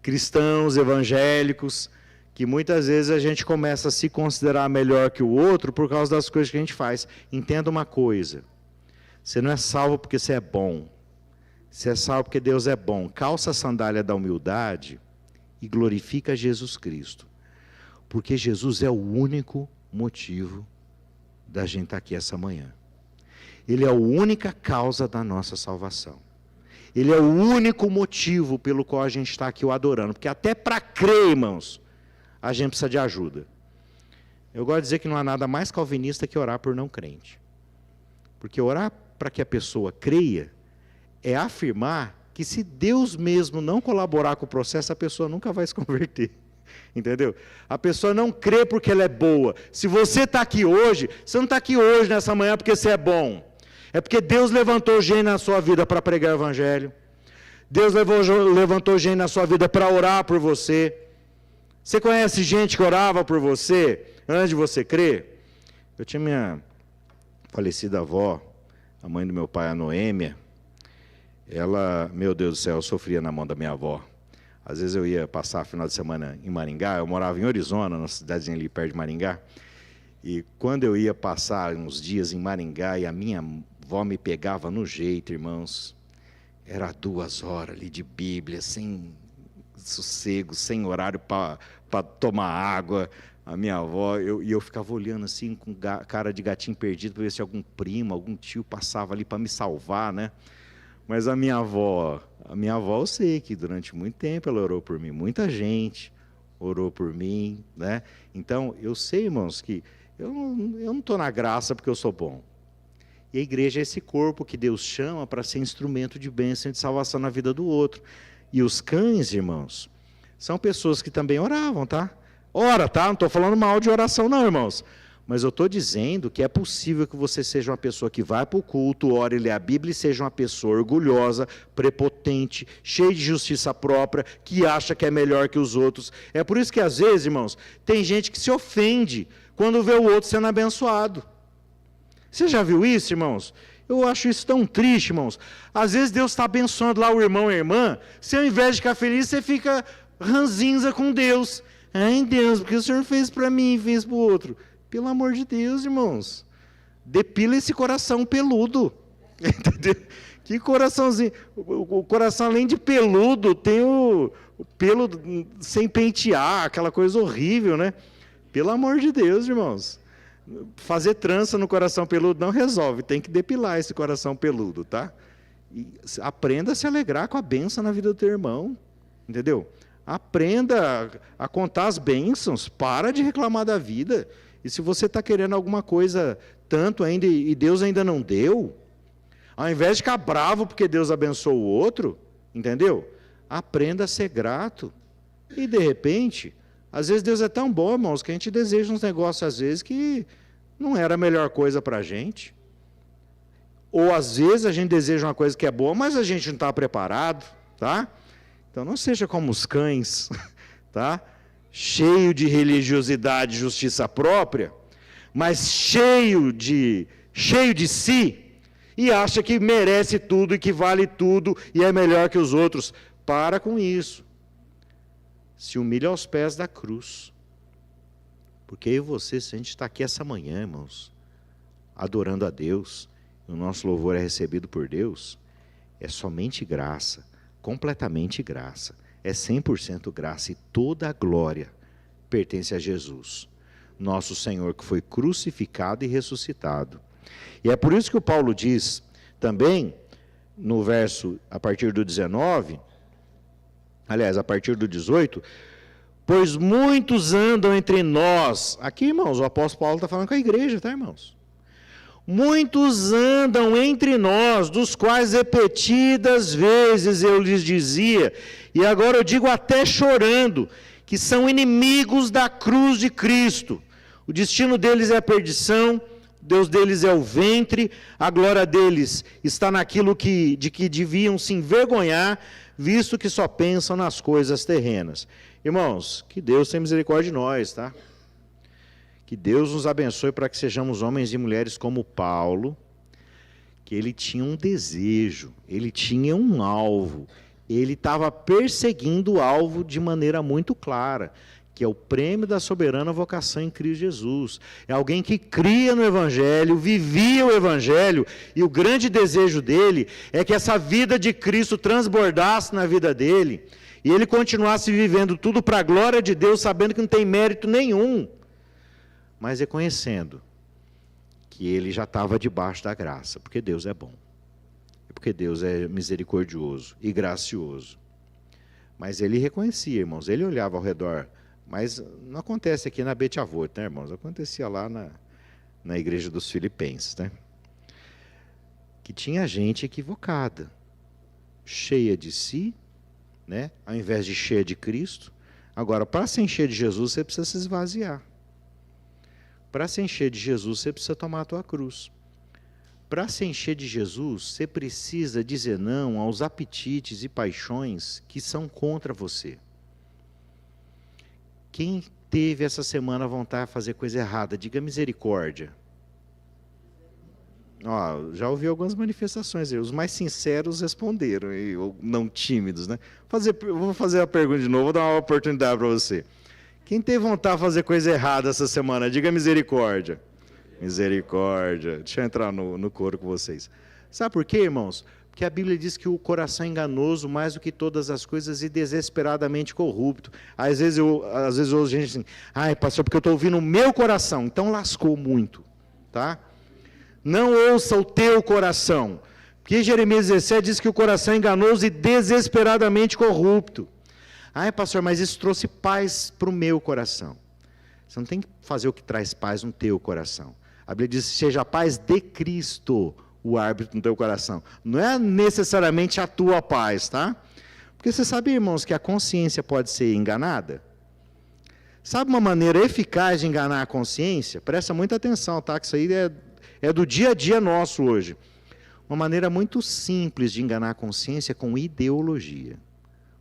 Cristãos, evangélicos, que muitas vezes a gente começa a se considerar melhor que o outro por causa das coisas que a gente faz. Entenda uma coisa, você não é salvo porque você é bom, você é salvo porque Deus é bom. Calça a sandália da humildade e glorifica Jesus Cristo, porque Jesus é o único motivo da gente estar aqui essa manhã. Ele é a única causa da nossa salvação. Ele é o único motivo pelo qual a gente está aqui o adorando, porque até para crer, irmãos, a gente precisa de ajuda. Eu gosto de dizer que não há nada mais calvinista que orar por não crente. Porque orar para que a pessoa creia é afirmar que se Deus mesmo não colaborar com o processo, a pessoa nunca vai se converter. Entendeu? A pessoa não crê porque ela é boa. Se você está aqui hoje, você não está aqui hoje nessa manhã porque você é bom. É porque Deus levantou gente na sua vida para pregar o evangelho. Deus levantou gente na sua vida para orar por você. Você conhece gente que orava por você antes de você crer? Eu tinha minha falecida avó, a mãe do meu pai, a Noêmia. Ela, meu Deus do céu, eu sofria na mão da minha avó. Às vezes eu ia passar final de semana em Maringá, eu morava em Orizona, na cidadezinha ali perto de Maringá. E quando eu ia passar uns dias em Maringá e a minha avó me pegava no jeito, irmãos, era 2 horas ali de Bíblia, sem sossego, sem horário para tomar água. A minha avó, eu ficava olhando assim com cara de gatinho perdido para ver se algum primo, algum tio passava ali para me salvar, né? Mas a minha avó eu sei que durante muito tempo ela orou por mim, muita gente orou por mim, né? Então, eu sei, irmãos, que eu não estou na graça porque eu sou bom. E a igreja é esse corpo que Deus chama para ser instrumento de bênção e de salvação na vida do outro. E os cães, irmãos, são pessoas que também oravam, tá? Ora, tá? Não estou falando mal de oração não, irmãos. Mas eu estou dizendo que é possível que você seja uma pessoa que vai para o culto, ore e lê a Bíblia e seja uma pessoa orgulhosa, prepotente, cheia de justiça própria, que acha que é melhor que os outros. É por isso que às vezes, irmãos, tem gente que se ofende quando vê o outro sendo abençoado. Você já viu isso, irmãos? Eu acho isso tão triste, irmãos. Às vezes Deus está abençoando lá o irmão e a irmã, se ao invés de ficar feliz, você fica ranzinza com Deus. Ai, Deus, porque o Senhor fez para mim e fez para o outro. Pelo amor de Deus, irmãos. Depila esse coração peludo. Entendeu? Que coraçãozinho. O coração, além de peludo, tem o pelo sem pentear, aquela coisa horrível, né? Pelo amor de Deus, irmãos. Fazer trança no coração peludo não resolve, tem que depilar esse coração peludo, tá? E aprenda a se alegrar com a bênção na vida do teu irmão, entendeu? Aprenda a contar as bênçãos, para de reclamar da vida. E se você está querendo alguma coisa tanto ainda e Deus ainda não deu, ao invés de ficar bravo porque Deus abençoou o outro, entendeu? Aprenda a ser grato. E de repente, às vezes Deus é tão bom, irmãos, que a gente deseja uns negócios às vezes que não era a melhor coisa para a gente. Ou às vezes a gente deseja uma coisa que é boa, mas a gente não está preparado, tá? Então não seja como os cães, tá? Cheio de religiosidade e justiça própria, mas cheio de si, e acha que merece tudo e que vale tudo e é melhor que os outros. Para com isso. Se humilha aos pés da cruz. Porque eu e você, se a gente está aqui essa manhã, irmãos, adorando a Deus, e o nosso louvor é recebido por Deus, é somente graça, completamente graça, é 100% graça, e toda a glória pertence a Jesus, nosso Senhor, que foi crucificado e ressuscitado. E é por isso que o Paulo diz também, no verso, a partir do 19, aliás, a partir do 18, pois muitos andam entre nós. Aqui, irmãos, o apóstolo Paulo está falando com a igreja, tá, irmãos? Muitos andam entre nós, dos quais repetidas vezes eu lhes dizia, e agora eu digo até chorando, que são inimigos da cruz de Cristo. O destino deles é a perdição, Deus deles é o ventre, a glória deles está naquilo de que deviam se envergonhar, visto que só pensam nas coisas terrenas. Irmãos, que Deus tenha misericórdia de nós, tá? Que Deus nos abençoe para que sejamos homens e mulheres como Paulo, que ele tinha um desejo, ele tinha um alvo, ele estava perseguindo o alvo de maneira muito clara, que é o prêmio da soberana vocação em Cristo Jesus. É alguém que cria no Evangelho, vivia o Evangelho, e o grande desejo dele é que essa vida de Cristo transbordasse na vida dele, e ele continuasse vivendo tudo para a glória de Deus, sabendo que não tem mérito nenhum, mas reconhecendo que ele já estava debaixo da graça, porque Deus é bom, porque Deus é misericordioso e gracioso. Mas ele reconhecia, irmãos, ele olhava ao redor. Mas não acontece aqui na Bet Avot, né, irmãos? Acontecia lá na igreja dos Filipenses, né? Que tinha gente equivocada, cheia de si, né? Ao invés de cheia de Cristo. Agora, para se encher de Jesus, você precisa se esvaziar. Para se encher de Jesus, você precisa tomar a tua cruz. Para se encher de Jesus, você precisa dizer não aos apetites e paixões que são contra você. Quem teve essa semana vontade de fazer coisa errada, diga misericórdia. Ó, já ouvi algumas manifestações aí, os mais sinceros responderam, ou não tímidos, né? Vou fazer a pergunta de novo, vou dar uma oportunidade para você. Quem teve vontade de fazer coisa errada essa semana, diga misericórdia. Misericórdia. Deixa eu entrar no coro com vocês. Sabe por quê, irmãos? Porque a Bíblia diz que o coração é enganoso mais do que todas as coisas e desesperadamente corrupto. Às vezes eu ouço gente assim, ai pastor, porque eu estou ouvindo o meu coração, então lascou muito, tá? Não ouça o teu coração, porque Jeremias 17 diz que o coração é enganoso e desesperadamente corrupto. Ai pastor, mas isso trouxe paz para o meu coração. Você não tem que fazer o que traz paz no teu coração. A Bíblia diz, seja a paz de Cristo, o árbitro no teu coração. Não é necessariamente a tua paz, tá? Porque você sabe, irmãos, que a consciência pode ser enganada? Sabe uma maneira eficaz de enganar a consciência? Presta muita atenção, tá? Que isso aí é do dia a dia nosso hoje. Uma maneira muito simples de enganar a consciência é com ideologia,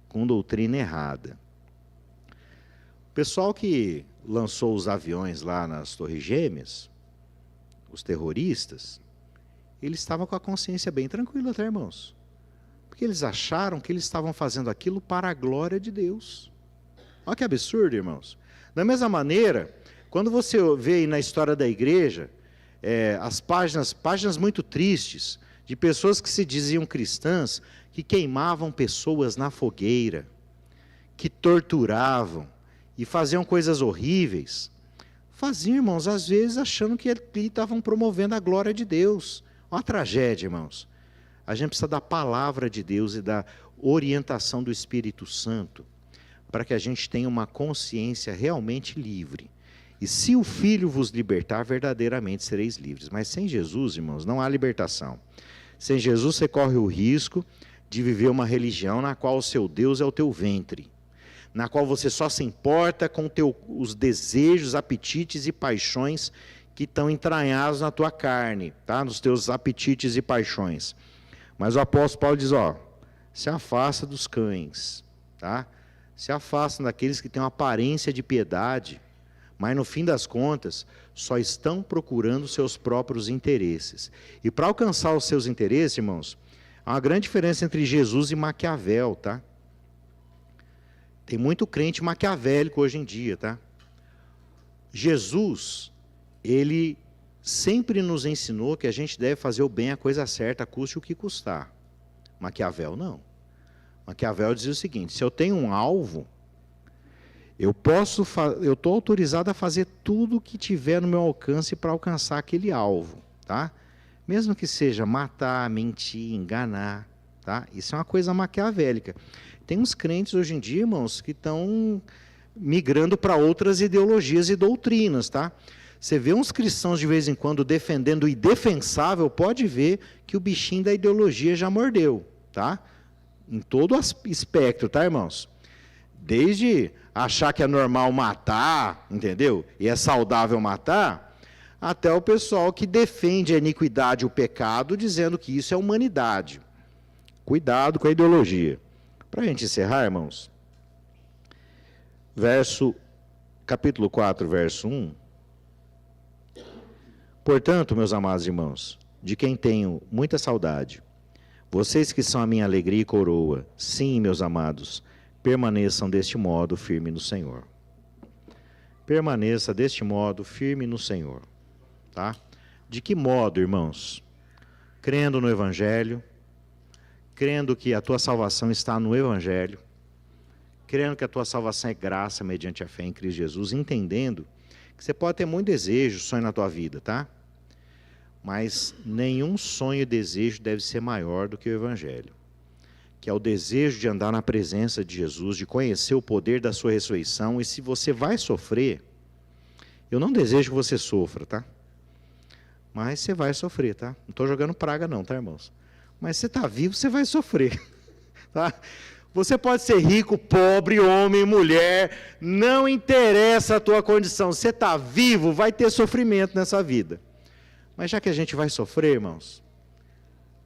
com doutrina errada. O pessoal que lançou os aviões lá nas Torres Gêmeas, os terroristas, eles estavam com a consciência bem tranquila, tá, irmãos? Porque eles acharam que eles estavam fazendo aquilo para a glória de Deus. Olha que absurdo, irmãos. Da mesma maneira, quando você vê aí na história da igreja, as páginas muito tristes, de pessoas que se diziam cristãs, que queimavam pessoas na fogueira, que torturavam e faziam coisas horríveis, faziam, irmãos, às vezes achando que estavam promovendo a glória de Deus. Uma tragédia, irmãos. A gente precisa da palavra de Deus e da orientação do Espírito Santo para que a gente tenha uma consciência realmente livre. E se o Filho vos libertar, verdadeiramente sereis livres. Mas sem Jesus, irmãos, não há libertação. Sem Jesus você corre o risco de viver uma religião na qual o seu Deus é o teu ventre, na qual você só se importa com os desejos, apetites e paixões que estão entranhados na tua carne, tá? Nos teus apetites e paixões. Mas o apóstolo Paulo diz, se afasta dos cães, tá? Se afasta daqueles que têm uma aparência de piedade, mas no fim das contas, só estão procurando seus próprios interesses. E para alcançar os seus interesses, irmãos, há uma grande diferença entre Jesus e Maquiavel, tá? Tem muito crente maquiavélico hoje em dia, tá? Jesus, ele sempre nos ensinou que a gente deve fazer o bem, a coisa certa, custe o que custar. Maquiavel não. Maquiavel dizia o seguinte: se eu tenho um alvo, eu estou autorizado a fazer tudo o que tiver no meu alcance para alcançar aquele alvo, tá? Mesmo que seja matar, mentir, enganar, tá? Isso é uma coisa maquiavélica. Tem uns crentes hoje em dia, irmãos, que estão migrando para outras ideologias e doutrinas, tá? Você vê uns cristãos de vez em quando defendendo o indefensável, pode ver que o bichinho da ideologia já mordeu, tá? Em todo espectro, tá, irmãos? Desde achar que é normal matar, entendeu? E é saudável matar, até o pessoal que defende a iniquidade e o pecado, dizendo que isso é humanidade. Cuidado com a ideologia. Para a gente encerrar, irmãos, capítulo 4, verso 1. Portanto, meus amados irmãos, de quem tenho muita saudade, vocês que são a minha alegria e coroa, sim, meus amados, permaneçam deste modo firme no Senhor. Permaneça deste modo firme no Senhor. Tá? De que modo, irmãos? Crendo no Evangelho, crendo que a tua salvação está no Evangelho, crendo que a tua salvação é graça mediante a fé em Cristo Jesus, entendendo que você pode ter muito desejo, sonho na tua vida, tá? Mas nenhum sonho e desejo deve ser maior do que o Evangelho, que é o desejo de andar na presença de Jesus, de conhecer o poder da sua ressurreição. E se você vai sofrer, eu não desejo que você sofra, tá? Mas você vai sofrer, tá? Não estou jogando praga não, tá, irmãos? Mas você está vivo, você vai sofrer, tá? Você pode ser rico, pobre, homem, mulher, não interessa a tua condição. Você está vivo, vai ter sofrimento nessa vida. Mas já que a gente vai sofrer, irmãos,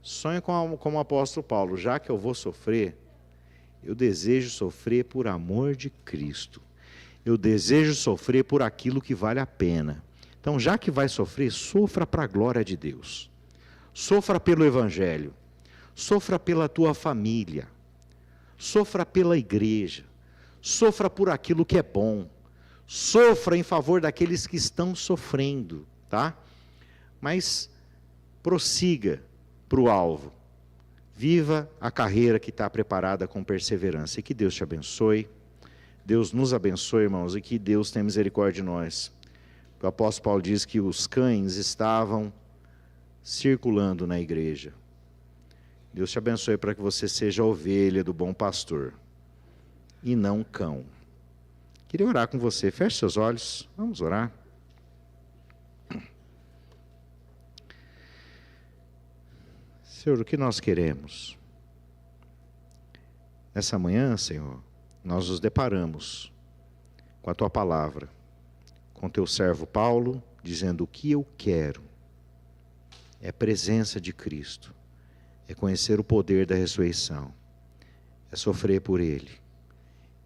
sonha como o apóstolo Paulo: já que eu vou sofrer, eu desejo sofrer por amor de Cristo. Eu desejo sofrer por aquilo que vale a pena. Então, já que vai sofrer, sofra para a glória de Deus. Sofra pelo Evangelho. Sofra pela tua família. Sofra pela igreja. Sofra por aquilo que é bom. Sofra em favor daqueles que estão sofrendo, tá? Mas prossiga para o alvo. Viva a carreira que está preparada com perseverança. E que Deus te abençoe. Deus nos abençoe, irmãos, e que Deus tenha misericórdia de nós. O apóstolo Paulo diz que os cães estavam circulando na igreja. Deus te abençoe para que você seja a ovelha do bom pastor e não cão. Queria orar com você. Feche seus olhos. Vamos orar. Senhor, o que nós queremos? Nessa manhã, Senhor, nós nos deparamos com a Tua palavra, com Teu servo Paulo, dizendo: o que eu quero é a presença de Cristo, é conhecer o poder da ressurreição, é sofrer por Ele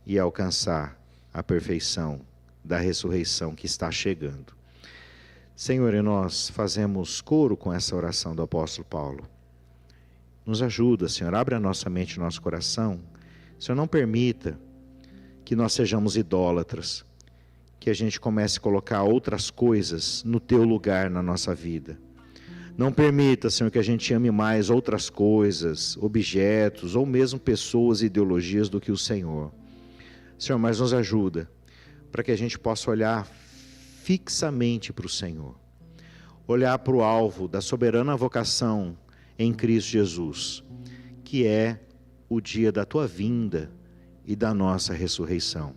e alcançar a perfeição da ressurreição que está chegando. Senhor, e nós fazemos coro com essa oração do apóstolo Paulo. Nos ajuda, Senhor, abre a nossa mente e nosso coração. Senhor, não permita que nós sejamos idólatras, que a gente comece a colocar outras coisas no Teu lugar na nossa vida. Não permita, Senhor, que a gente ame mais outras coisas, objetos, ou mesmo pessoas e ideologias do que o Senhor. Senhor, mas nos ajuda para que a gente possa olhar fixamente para o Senhor. Olhar para o alvo da soberana vocação em Cristo Jesus, que é o dia da Tua vinda e da nossa ressurreição.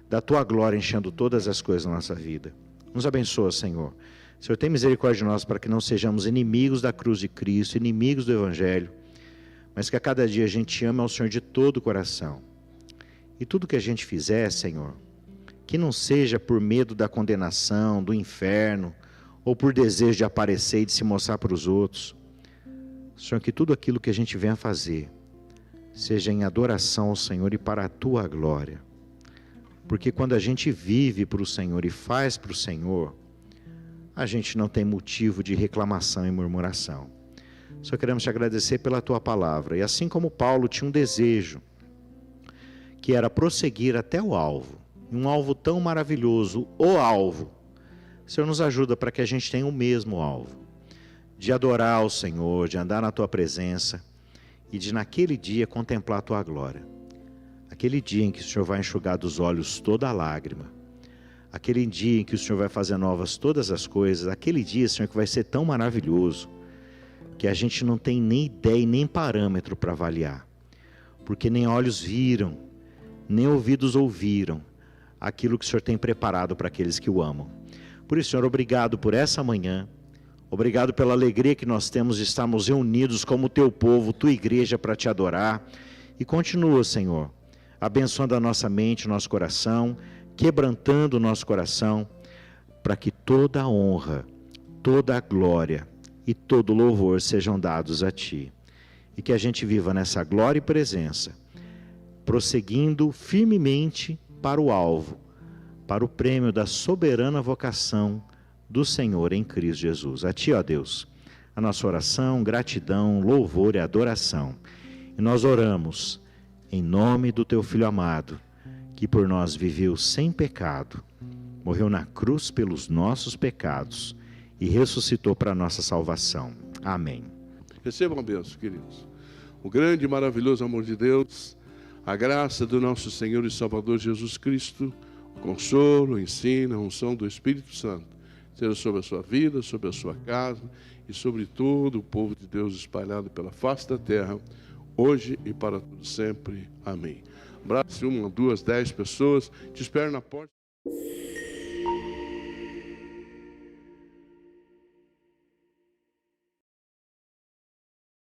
Da tua glória enchendo todas as coisas da nossa vida. Nos abençoa, Senhor. Senhor, tem misericórdia de nós para que não sejamos inimigos da cruz de Cristo, inimigos do Evangelho, mas que a cada dia a gente ame ao Senhor de todo o coração. E tudo que a gente fizer, Senhor, que não seja por medo da condenação, do inferno, ou por desejo de aparecer e de se mostrar para os outros. Senhor, que tudo aquilo que a gente venha fazer seja em adoração ao Senhor e para a tua glória. Porque quando a gente vive para o Senhor e faz para o Senhor, a gente não tem motivo de reclamação e murmuração. Só queremos te agradecer pela tua palavra. E assim como Paulo tinha um desejo, que era prosseguir até o alvo, um alvo tão maravilhoso, o alvo. O Senhor nos ajuda para que a gente tenha o mesmo alvo, de adorar o Senhor, de andar na tua presença e de naquele dia contemplar a tua glória. Aquele dia em que o Senhor vai enxugar dos olhos toda a lágrima, aquele dia em que o Senhor vai fazer novas todas as coisas, aquele dia, Senhor, que vai ser tão maravilhoso, que a gente não tem nem ideia e nem parâmetro para avaliar, porque nem olhos viram, nem ouvidos ouviram aquilo que o Senhor tem preparado para aqueles que o amam. Por isso, Senhor, obrigado por essa manhã, obrigado pela alegria que nós temos de estarmos reunidos como teu povo, tua igreja, para te adorar. E continua, Senhor, abençoando a nossa mente, o nosso coração, quebrantando o nosso coração, para que toda a honra, toda a glória e todo o louvor sejam dados a ti. E que a gente viva nessa glória e presença, prosseguindo firmemente para o alvo, para o prêmio da soberana vocação do Senhor em Cristo Jesus. A ti, ó Deus, a nossa oração, gratidão, louvor e adoração. E nós oramos em nome do teu Filho amado, que por nós viveu sem pecado, morreu na cruz pelos nossos pecados e ressuscitou para a nossa salvação. Amém. Recebam a bênção, queridos. O grande e maravilhoso amor de Deus, a graça do nosso Senhor e Salvador Jesus Cristo, o consolo, o ensino, a unção do Espírito Santo, seja sobre a sua vida, sobre a sua casa e sobre todo o povo de Deus espalhado pela face da terra, hoje e para todo sempre. Amém. Abraço 1, 2, 10 pessoas. Te espero na porta.